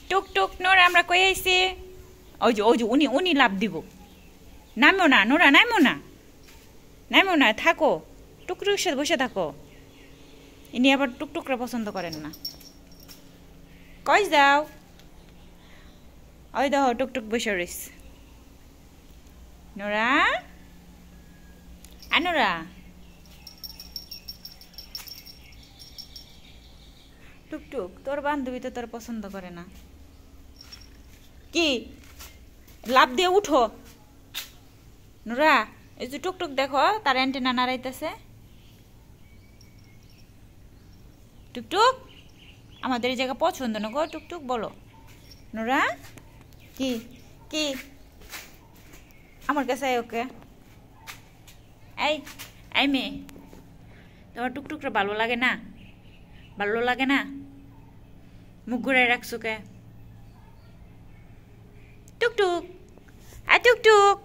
টুক টুক Nora আমরা কই আইছি ওই যে উনি উনি লাভ দিব নামো না নোরা নামো না থাকো টুকটুকের সাথে বসে থাকো ইনি আবার টুকটুকরা পছন্দ করেন না কই যাও ওই দেখো টুকটুক বসে রইস নোরা নোরা টুকটুক তোর বান্ধবী তো তোর পছন্দ করে না কি লাভ দিয়ে উঠো নোরা এই যে টুকটুক দেখো তার অ্যান্টেনা নাড়াইতেছে টুকটুক আমাদের এই জায়গা পছন্দ না গো টুকটুক বলো নোরা কি কি আমার কাছে ওকে এই মেয়ে তোমার টুকটুকরা ভালো লাগে না মুখ ঘুরাই রাখছো কে টুকটুক টুকটুক